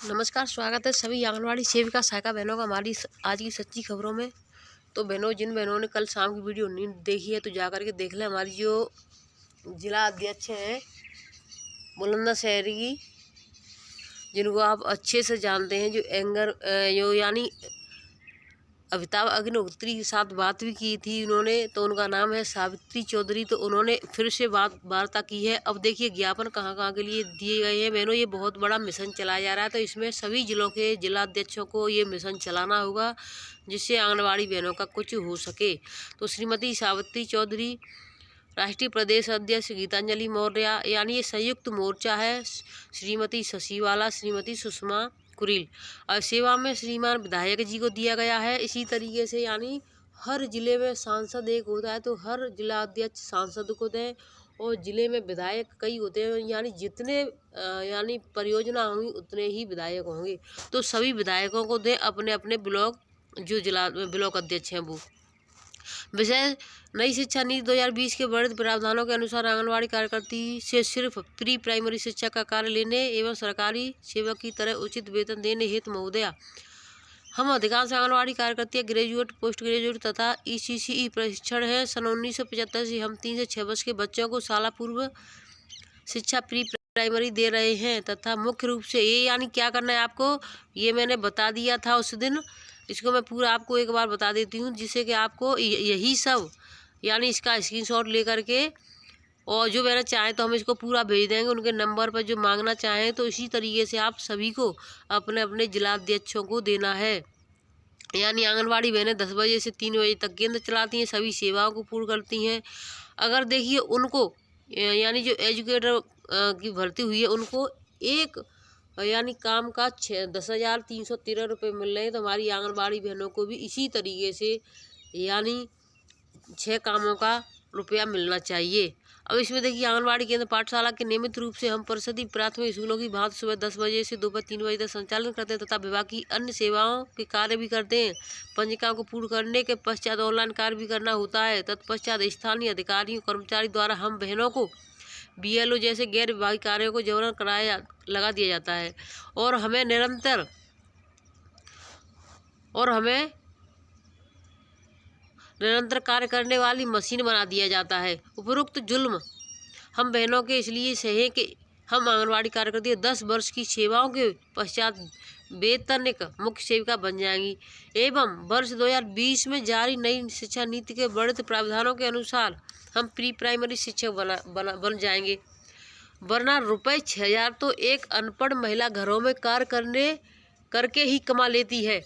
नमस्कार, स्वागत है सभी आंगनवाड़ी सेविका सहायिका बहनों का हमारी आज की सच्ची खबरों में। तो बहनों, जिन बहनों ने कल शाम की वीडियो नहीं देखी है तो जा कर के देख लें। हमारी जो जिला अध्यक्ष हैं बुलंदशहर की, जिनको आप अच्छे से जानते हैं, जो यानी अमिताभ अग्निहोत्री के साथ बात भी की थी उन्होंने, तो उनका नाम है सावित्री चौधरी। तो उन्होंने फिर से वार्ता की है। अब देखिए ज्ञापन कहाँ कहाँ के लिए दिए गए हैं बहनों। ये बहुत बड़ा मिशन चलाया जा रहा है, तो इसमें सभी जिलों के जिलाध्यक्षों को ये मिशन चलाना होगा, जिससे आंगनबाड़ी बहनों का कुछ हो सके। तो श्रीमती सावित्री चौधरी, राष्ट्रीय प्रदेश अध्यक्ष गीतांजलि मौर्य, यानी ये संयुक्त मोर्चा है, श्रीमती शशिवाला, श्रीमती सुषमा कुरील, और सेवा में श्रीमान विधायक जी को दिया गया है। इसी तरीके से यानी हर जिले में सांसद एक होता है, तो हर जिला अध्यक्ष सांसद को दें, और जिले में विधायक कई होते हैं, यानी जितने यानी परियोजना होंगी उतने ही विधायक होंगे। तो सभी विधायकों को दें अपने अपने ब्लॉक, जो जिला ब्लॉक अध्यक्ष हैं वो। विषय, नई शिक्षा नीति 2020 के बढ़ते प्रावधानों के अनुसार आंगनवाड़ी कार्यकर्ती से सिर्फ प्री प्राइमरी शिक्षा का कार्य लेने एवं सरकारी सेवक की तरह उचित वेतन देने हेतु महोदया, हम अधिकांश आंगनवाड़ी कार्यकर्तियाँ ग्रेजुएट, पोस्ट ग्रेजुएट तथा ECCE प्रशिक्षण है। सन 1975 से हम 3 से 6 वर्ष के बच्चों को शाला पूर्व शिक्षा प्री प्राइमरी दे रहे हैं, तथा मुख्य रूप से ये यानी क्या करना है आपको, ये मैंने बता दिया था उस दिन। इसको मैं पूरा आपको एक बार बता देती हूँ, जिससे कि आपको यही सब यानी इसका स्क्रीनशॉट लेकर के, और जो मैंने चाहे तो हम इसको पूरा भेज देंगे उनके नंबर पर, जो मांगना चाहें। तो इसी तरीके से आप सभी को अपने अपने जिलाध्यक्षों को देना है। यानी आंगनवाड़ी बहनें 10 बजे से 3 बजे तक केंद्र चलाती हैं, सभी सेवाओं को पूर्ण करती हैं। अगर देखिए उनको यानी जो एजुकेटर की भर्ती हुई है उनको एक यानी काम का 10,313 रुपये मिल रहे हैं, तो हमारी आंगनबाड़ी बहनों को भी इसी तरीके से यानी 6 कामों का रुपया मिलना चाहिए। अब इसमें देखिए आंगनबाड़ी केंद्र पाठशाला के नियमित रूप से हम परिषदीय प्राथमिक स्कूलों की भांति सुबह 10 बजे से दोपहर 3 बजे तक संचालन करते हैं, तथा विभाग की अन्य सेवाओं के कार्य भी करते हैं। पंजिका को पूर्ण करने के पश्चात ऑनलाइन कार्य भी करना होता है। तत्पश्चात स्थानीय अधिकारियों कर्मचारी द्वारा हम बहनों को BLO जैसे गैर विभागीय कार्यों को जबरन कराया लगा दिया जाता है, और हमें निरंतर कार्य करने वाली मशीन बना दिया जाता है। उपरोक्त जुल्म हम बहनों के इसलिए सहे कि हम आंगनवाड़ी कार्यकर्ती 10 वर्ष की सेवाओं के पश्चात वेतनिक मुख्य सेविका बन जाएंगी, एवं वर्ष 2020 में जारी नई शिक्षा नीति के बढ़ते प्रावधानों के अनुसार हम प्री प्राइमरी शिक्षक बन जाएंगे। वरना रुपये 6,000 तो एक अनपढ़ महिला घरों में कार्य करके ही कमा लेती है।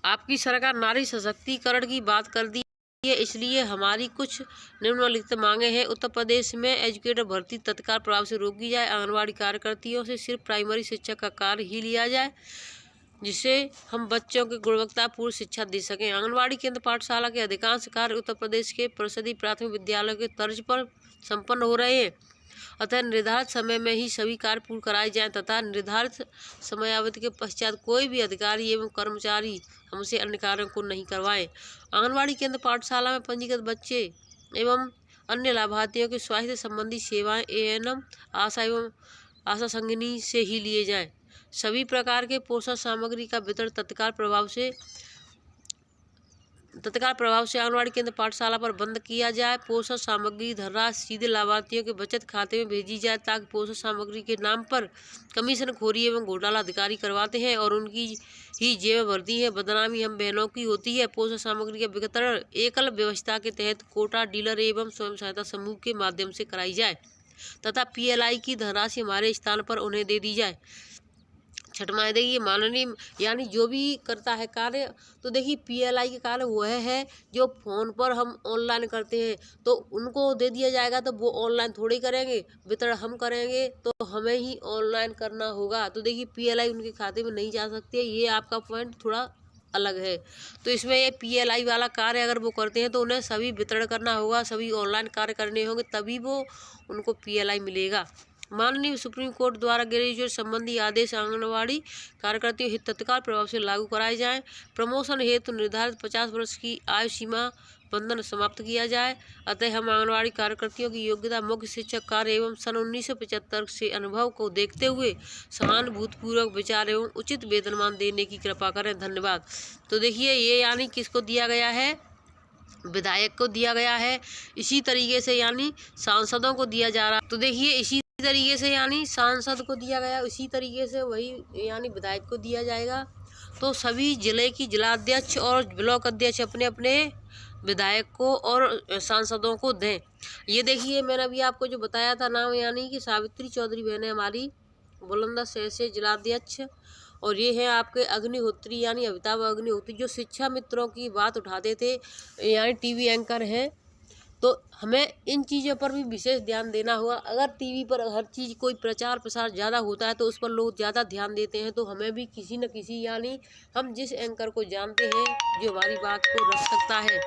आपकी सरकार नारी सशक्तिकरण की बात कर दी है, इसलिए हमारी कुछ निम्नलिखित मांगे हैं। उत्तर प्रदेश में एजुकेटर भर्ती तत्काल प्रभाव से रोकी जाए। आंगनवाड़ी कार्यकर्तियों से सिर्फ प्राइमरी शिक्षा का कार्य ही लिया जाए, जिससे हम बच्चों को गुणवत्तापूर्ण शिक्षा दे सकें। आंगनवाड़ी केंद्र पाठशाला के अधिकांश कार्य उत्तर प्रदेश के परिषदीय प्राथमिक विद्यालयों के तर्ज पर संपन्न हो रहे हैं, अतः निर्धारित समय में ही सभी कार्य पूर्ण कराए जाएं, तथा निर्धारित समयावधि के पश्चात कोई भी अधिकारी एवं कर्मचारी हमसे अन्य कार्यों को नहीं करवाएं। आंगनवाड़ी केंद्र पाठशाला में पंजीकृत बच्चे एवं अन्य लाभार्थियों के स्वास्थ्य संबंधी सेवाएं ANM, आशा एवं आशा संगिनी से ही लिए जाएं। सभी प्रकार के पोषण सामग्री का वितरण तत्काल प्रभाव से आंगनवाड़ी केंद्र पाठशाला पर बंद किया जाए। पोषण सामग्री धनराशि सीधे लाभार्थियों के बचत खाते में भेजी जाए, ताकि पोषण सामग्री के नाम पर कमीशन खोरी एवं घोटाला अधिकारी करवाते हैं और उनकी ही जेब भरती है। बदनामी हम बहनों की होती है। पोषण सामग्री का वितरण एकल व्यवस्था के तहत कोटा, डीलर एवं स्वयं सहायता समूह के माध्यम से कराई जाए, तथा PLI की धनराशि हमारे स्थान पर उन्हें दे दी जाए। छठवां, देखिए माननीय यानी जो भी करता है कार्य, तो देखिए PLI के कार्य वह है जो फ़ोन पर हम ऑनलाइन करते हैं, तो उनको दे दिया जाएगा, तो वो ऑनलाइन थोड़ी करेंगे, वितरण हम करेंगे, तो हमें ही ऑनलाइन करना होगा। तो देखिए PLI उनके खाते में नहीं जा सकती है, ये आपका पॉइंट थोड़ा अलग है। तो इसमें ये PLI वाला कार्य अगर वो करते हैं तो उन्हें सभी वितरण करना होगा, सभी ऑनलाइन कार्य करने होंगे, तभी वो उनको PLI मिलेगा। माननीय सुप्रीम कोर्ट द्वारा ग्रेजुएट संबंधी आदेश आंगनवाड़ी कार्यकर्तियों हित तत्काल प्रभाव से लागू कराए जाएं। प्रमोशन हेतु निर्धारित 50 वर्ष की आयु सीमा बंधन समाप्त किया जाए। अतः हम आंगनवाड़ी कार्यकर्तियों की योग्यता मुख्य शिक्षक कार्य एवं सन 1975 से अनुभव को देखते हुए सहानुभूतिपूर्वक विचार एवं उचित वेतनमान देने की कृपा करें। धन्यवाद। तो देखिए ये यानी किसको दिया गया है, विधायक को दिया गया है। इसी तरीके से यानी सांसदों को दिया जा रहा। तो देखिए इसी तरीके से यानी सांसद को दिया गया, इसी तरीके से वही यानी विधायक को दिया जाएगा। तो सभी जिले की जिलाध्यक्ष और ब्लॉक अध्यक्ष अपने अपने विधायक को और सांसदों को दें। ये देखिए मैंने अभी आपको जो बताया था नाम, यानी कि सावित्री चौधरी बहन है हमारी बुलंदशहर से जिलाध्यक्ष, और ये है आपके अग्निहोत्री यानी अमिताभ अग्निहोत्री जो शिक्षा मित्रों की बात उठाते थे, यानी टीवी एंकर हैं। तो हमें इन चीज़ों पर भी विशेष ध्यान देना होगा। अगर टीवी पर हर चीज़ कोई प्रचार प्रसार ज़्यादा होता है तो उस पर लोग ज़्यादा ध्यान देते हैं, तो हमें भी किसी न किसी यानी हम जिस एंकर को जानते हैं जो हमारी बात को रख सकता है,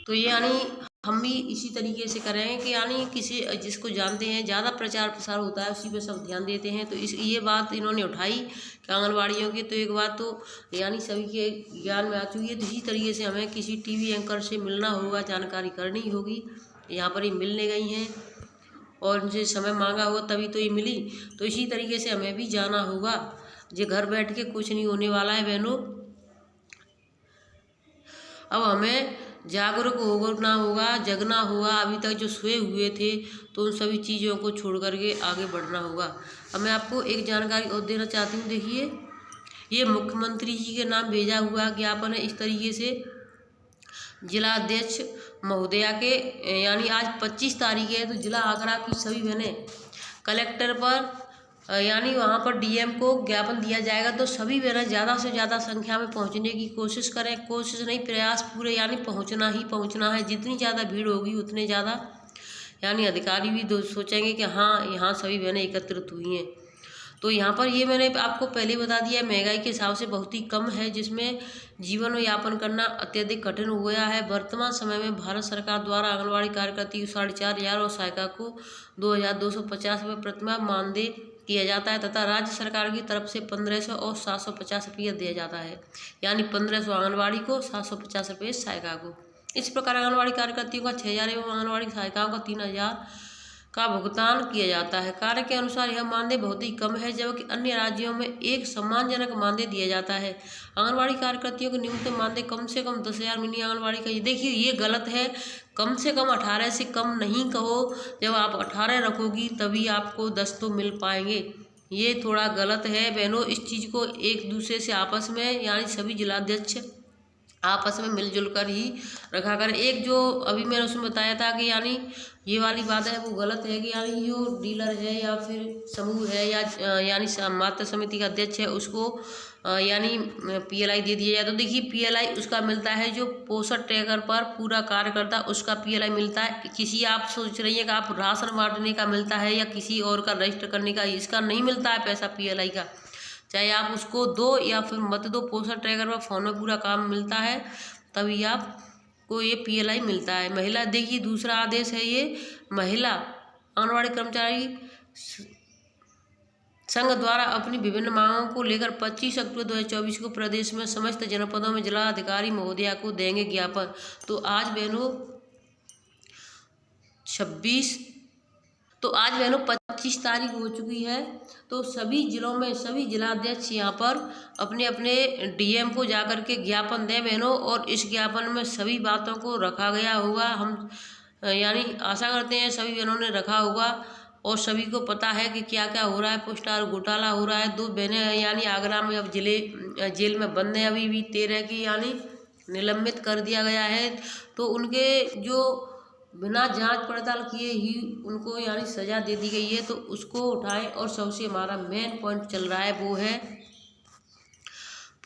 तो यानी हम भी इसी तरीके से करें कि यानी किसी जिसको जानते हैं ज़्यादा प्रचार प्रसार होता है उसी पे सब ध्यान देते हैं। तो ये बात इन्होंने उठाई कि आंगनवाड़ियों की, तो एक बात तो यानी सभी के ज्ञान में आ चुकी है। तो इसी तरीके से हमें किसी टीवी एंकर से मिलना होगा, जानकारी करनी होगी। यहाँ पर ही मिलने गई हैं और उनसे समय मांगा होगा तभी तो ये मिली। तो इसी तरीके से हमें भी जाना होगा। ये घर बैठ के कुछ नहीं होने वाला है बहनों। अब हमें जागरूक होना होगा, जगना होगा। अभी तक जो सोए हुए थे तो उन सभी चीज़ों को छोड़ करके आगे बढ़ना होगा। अब मैं आपको एक जानकारी और देना चाहती हूँ। देखिए ये मुख्यमंत्री जी के नाम भेजा हुआ ज्ञापन है। इस तरीके से जिला अध्यक्ष महोदया के यानी आज 25 तारीख है, तो जिला आगरा की सभी बहनें कलेक्टर पर यानी वहाँ पर डीएम को ज्ञापन दिया जाएगा। तो सभी बहनें ज़्यादा से ज़्यादा संख्या में पहुँचने की कोशिश करें। कोशिश नहीं, प्रयास पूरे यानी पहुँचना ही पहुँचना है। जितनी ज़्यादा भीड़ होगी उतने ज़्यादा यानी अधिकारी भी सोचेंगे कि हाँ यहाँ सभी बहनें एकत्रित हुई हैं। तो यहाँ पर ये मैंने आपको पहले बता दिया, महंगाई के हिसाब से बहुत ही कम है, जिसमें जीवन यापन करना अत्यधिक कठिन हो गया है। वर्तमान समय में भारत सरकार द्वारा आंगनवाड़ी कार्यकर्ती 4,500 और सहायिका को 2,250 रुपये प्रतिमाह मानदेय किया जाता है तथा राज्य सरकार की तरफ से 1,500 और 750 रुपये दिया जाता है। यानी 1,500 आंगनवाड़ी को, 750 रुपये सहायिका को। इस प्रकार आंगनवाड़ी कार्यकर्तियों का 6,000 एवं आंगनवाड़ी सहायिकाओं का 3,000 का भुगतान किया जाता है। कार्य के अनुसार यह मानदेय बहुत ही कम है, जबकि अन्य राज्यों में एक सम्मानजनक मानदेय दिया जाता है। आंगनवाड़ी कार्यकर्तियों को न्यूनतम मानदेय कम से कम 10,000 मिनी आंगनवाड़ी का। ये देखिए ये गलत है। कम से कम 18 से कम नहीं कहो। जब आप 18 रखोगी तभी आपको 10 तो मिल पाएंगे। ये थोड़ा गलत है बहनों। इस चीज़ को एक दूसरे से आपस में यानी सभी जिलाध्यक्ष आपस में मिलजुल कर ही रखा करें। एक जो अभी मैंने उसमें बताया था कि यानी ये वाली बात है वो गलत है कि यानी जो डीलर है या फिर समूह है या यानी मातृ समिति का अध्यक्ष है उसको यानी पीएलआई दे दिया जाए। तो देखिए पीएलआई उसका मिलता है जो पोषण ट्रैकर पर पूरा कार्य करता है, उसका पीएलआई मिलता है। किसी आप सोच रही है कि आप राशन बांटने का मिलता है या किसी और का रजिस्टर करने का, इसका नहीं मिलता है पैसा पीएलआई का। चाहे आप उसको दो या फिर मत दो, पोषण ट्रैकर पर फोन में पूरा काम मिलता है तभी आपको ये पीएलआई मिलता है। महिला देखिए दूसरा आदेश है, ये महिला आंगनवाड़ी कर्मचारी संघ द्वारा अपनी विभिन्न मांगों को लेकर 25 अक्टूबर 2024 को प्रदेश में समस्त जनपदों में जिला अधिकारी महोदया को देंगे ज्ञापन। तो आज बहनों 25 तारीख हो चुकी है। तो सभी जिलों में सभी जिलाध्यक्ष यहाँ पर अपने अपने डीएम को जाकर के ज्ञापन दें बहनों, और इस ज्ञापन में सभी बातों को रखा गया होगा। हम यानी आशा करते हैं सभी बहनों ने रखा होगा और सभी को पता है कि क्या क्या हो रहा है। पुष्टार घोटाला हो रहा है। 2 बहनें यानी आगरा में अब जेल में बंद है। अभी भी 13 की यानी निलंबित कर दिया गया है। तो उनके जो बिना जांच पड़ताल किए ही उनको यानी सज़ा दे दी गई है, तो उसको उठाएं। और सबसे हमारा मेन पॉइंट चल रहा है वो है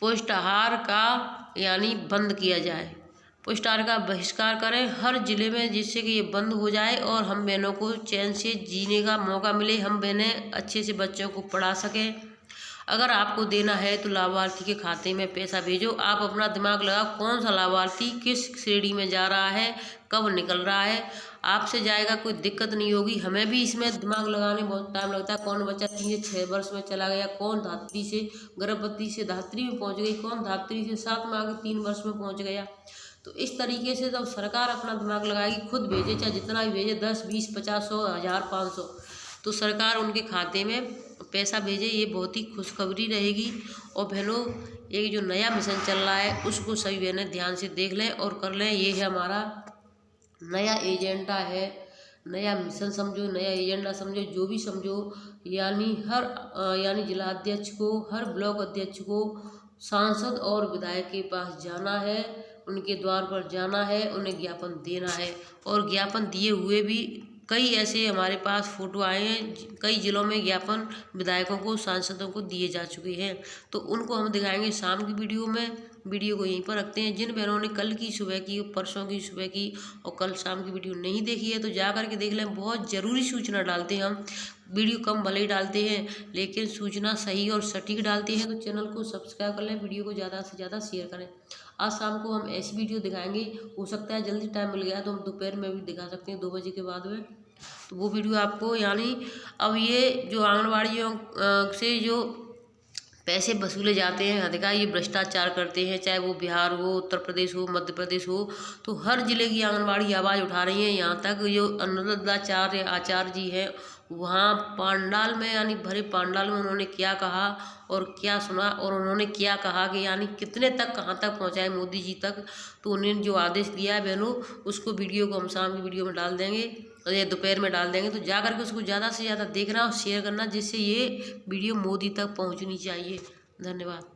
पुष्टाहार का यानी बंद किया जाए। पुष्टाहार का बहिष्कार करें हर जिले में, जिससे कि ये बंद हो जाए और हम बहनों को चैन से जीने का मौका मिले, हम बहनें अच्छे से बच्चों को पढ़ा सकें। अगर आपको देना है तो लाभार्थी के खाते में पैसा भेजो। आप अपना दिमाग लगाओ कौन सा लाभार्थी किस श्रेणी में जा रहा है, कब निकल रहा है, आपसे जाएगा, कोई दिक्कत नहीं होगी। हमें भी इसमें दिमाग लगाने बहुत टाइम लगता है। कौन बच्चा 3 से 6 वर्ष में चला गया, कौन धात्री से गर्भवती से धात्री में पहुंच गई, कौन धात्री से 7 माह के 3 वर्ष में पहुंच गया। तो इस तरीके से जब सरकार अपना दिमाग लगाएगी, खुद भेजे, चाहे जितना भी भेजे, 10, 20, 50, 100, 1000, 500, तो सरकार उनके खाते में पैसा भेजे। ये बहुत ही खुशखबरी रहेगी। और बहनों, एक जो नया मिशन चल रहा है उसको सभी बहनें ध्यान से देख लें और कर लें। ये है हमारा नया एजेंडा है, नया मिशन समझो, नया एजेंडा समझो, जो भी समझो। यानी जिला अध्यक्ष को, हर ब्लॉक अध्यक्ष को सांसद और विधायक के पास जाना है, उनके द्वार पर जाना है, उन्हें ज्ञापन देना है। और ज्ञापन दिए हुए भी कई ऐसे हमारे पास फोटो आए हैं, कई जिलों में ज्ञापन विधायकों को, सांसदों को दिए जा चुके हैं। तो उनको हम दिखाएंगे शाम की वीडियो में। वीडियो को यहीं पर रखते हैं। जिन बहनों ने कल की सुबह की, परसों की सुबह की और कल शाम की वीडियो नहीं देखी है तो जा कर के देख लें। बहुत ज़रूरी सूचना डालते हैं हम। वीडियो कम भले ही डालते हैं लेकिन सूचना सही और सटीक डालते हैं। तो चैनल को सब्सक्राइब कर लें, वीडियो को ज़्यादा से ज़्यादा शेयर करें। आज शाम को हम ऐसी वीडियो दिखाएंगे, हो सकता है जल्दी टाइम मिल गया तो हम दोपहर में भी दिखा सकते हैं, 2 बजे के बाद में। तो वो वीडियो आपको, यानी अब ये जो आंगनबाड़ियों से जो पैसे वसूले जाते हैं, अधिकारी ये भ्रष्टाचार करते हैं, चाहे वो बिहार हो, उत्तर प्रदेश हो, मध्य प्रदेश हो, तो हर जिले की आंगनबाड़ी आवाज़ उठा रही हैं। यहाँ तक जो अनुरुद्धाचार्य आचार्य जी हैं, वहाँ पांडाल में, यानी भरे पांडाल में उन्होंने क्या कहा और क्या सुना, और उन्होंने क्या कहा कि यानी कितने तक, कहाँ तक पहुँचाए मोदी जी तक। तो उन्होंने जो आदेश दिया है बहनों, उसको वीडियो को हम शाम की वीडियो में डाल देंगे और ये दोपहर में डाल देंगे। तो जा करके उसको ज़्यादा से ज़्यादा देखना और शेयर करना, जिससे ये वीडियो मोदी तक पहुंचनी चाहिए। धन्यवाद।